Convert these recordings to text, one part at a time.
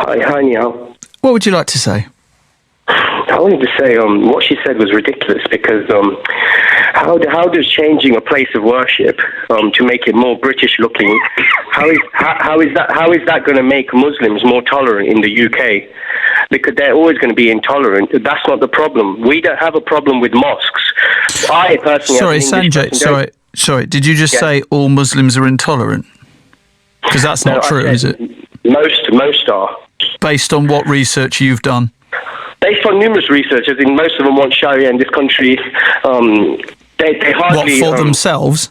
Hi, Niall. What would you like to say? I wanted to say what she said was ridiculous because how does changing a place of worship to make it more British looking, how is that going to make Muslims more tolerant in the UK? Because they're always going to be intolerant. That's not the problem. We don't have a problem with mosques. I personally... Sorry, Sanjay, sorry. Did you just say all Muslims are intolerant? Because that's not true, is it? Most are. Based on what research you've done? Based on numerous research, I think most of them want Sharia in this country. They hardly... What, for themselves?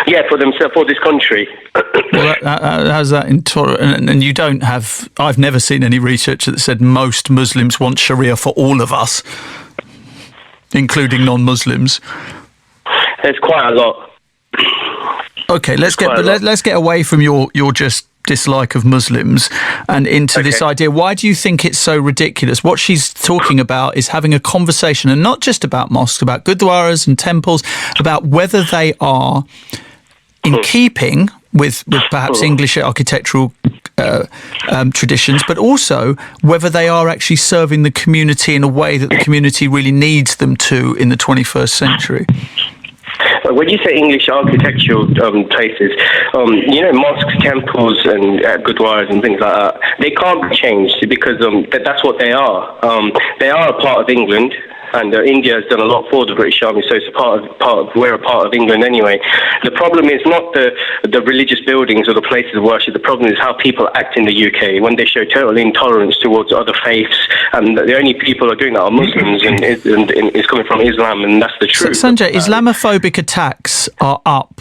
Yeah, for themselves, for this country. Well, how's that intolerant? And you don't have... I've never seen any research that said most Muslims want Sharia for all of us, including non-Muslims. There's quite a lot. Okay, let's get away from your just dislike of Muslims and into this idea. Why do you think it's so ridiculous? What she's talking about is having a conversation, and not just about mosques, about gurdwaras and temples, about whether they are in keeping with perhaps English architectural traditions, but also whether they are actually serving the community in a way that the community really needs them to in the 21st century. When you say English architectural places, mosques, temples, and gurdwaras and things like that, they can't be changed because that's what they are. They are a part of England, and India has done a lot for the British Army, so it's we're a part of England anyway. The problem is not the religious buildings or the places of worship. The problem is how people act in the UK when they show total intolerance towards other faiths, and the only people who are doing that are Muslims, and it's coming from Islam, and that's the truth. Sanjay, Islamophobic attacks are up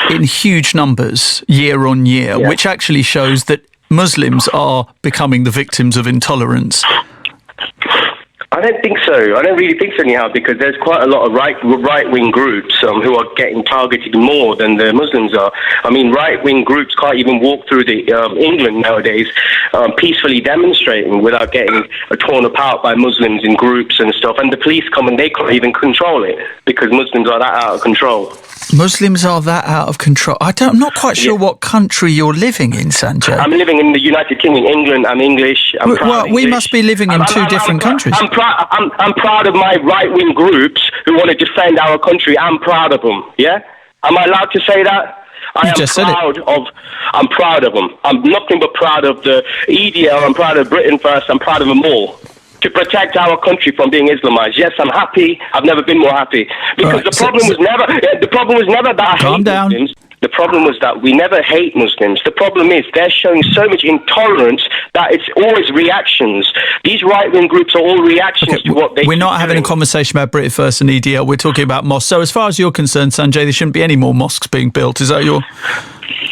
in huge numbers year on year, which actually shows that Muslims are becoming the victims of intolerance. I don't think so. I don't really think so anyhow, because there's quite a lot of right-wing groups who are getting targeted more than the Muslims are. I mean, right-wing groups can't even walk through the England nowadays peacefully demonstrating without getting torn apart by Muslims in groups and stuff. And the police come and they can't even control it because Muslims are that out of control. Muslims are that out of control. I'm not quite sure what country you're living in, Sanjay. I'm living in the United Kingdom, England. I'm English. I'm proud English. We must be living in two different countries. I'm proud of my right-wing groups who want to defend our country. I'm proud of them. Yeah, am I allowed to say that? I'm proud of them. I'm nothing but proud of the EDL. I'm proud of Britain First. I'm proud of them all. To protect our country from being Islamized. Yes, I'm happy. I've never been more happy. Because the problem was never that I hate Muslims. The problem was that we never hate Muslims. The problem is they're showing so much intolerance that it's always reactions. These right-wing groups are all reactions to what they... We're not having a conversation about Britain First and EDL. We're talking about mosques. So as far as you're concerned, Sanjay, there shouldn't be any more mosques being built. Is that your...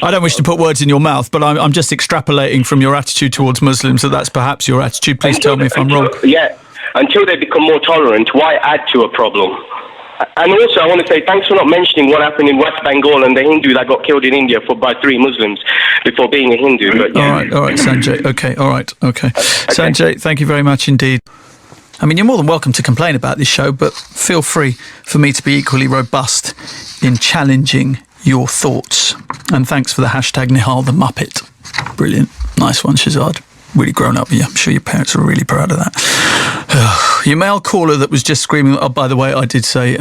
I don't wish to put words in your mouth, but I'm just extrapolating from your attitude towards Muslims that that's perhaps your attitude. Please tell me if I'm wrong. Yeah, until they become more tolerant, why add to a problem? And also, I want to say thanks for not mentioning what happened in West Bengal and the Hindu that got killed in India by 3 Muslims before being a Hindu. But, yeah. All right, Sanjay. Okay, all right, okay. Sanjay, thank you very much indeed. I mean, you're more than welcome to complain about this show, but feel free for me to be equally robust in challenging your thoughts. And thanks for the hashtag Nihal the Muppet. Brilliant. Nice one, Shazad. Really grown up. Yeah, I'm sure your parents are really proud of that. Your male caller that was just screaming. Oh, by the way, I did say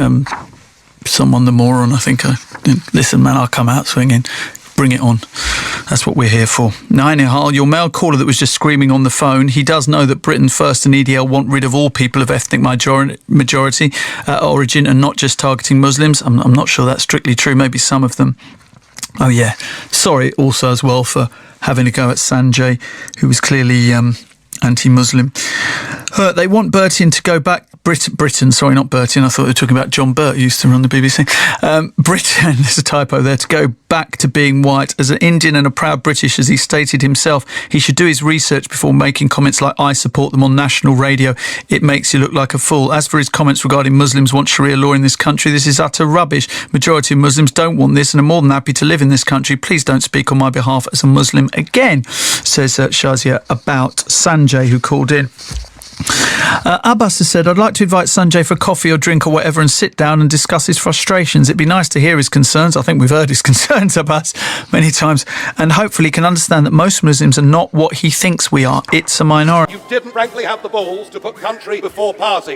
someone the moron. I think listen, man, I'll come out swinging. Bring it on. That's what we're here for. Now, Nihal, your male caller that was just screaming on the phone, he does know that Britain First and EDL want rid of all people of ethnic majority origin and not just targeting Muslims. I'm not sure that's strictly true. Maybe some of them. Oh, yeah. Sorry also as well for having a go at Sanjay, who was clearly anti-Muslim. They want Bertien to go back... Britain, sorry, not Bertien. I thought they were talking about John Burt, who used to run the BBC. Britain, there's a typo there, to go back to being white. As an Indian and a proud British, as he stated himself, he should do his research before making comments like, I support them on national radio. It makes you look like a fool. As for his comments regarding Muslims want Sharia law in this country, this is utter rubbish. Majority of Muslims don't want this and are more than happy to live in this country. Please don't speak on my behalf as a Muslim again, says Shazia about Sanjay, who called in. Abbas has said, I'd like to invite Sanjay for a coffee or drink or whatever and sit down and discuss his frustrations. It'd be nice to hear his concerns. I think we've heard his concerns, Abbas, many times. And hopefully he can understand that most Muslims are not what he thinks we are. It's a minority. You didn't frankly have the balls to put country before party.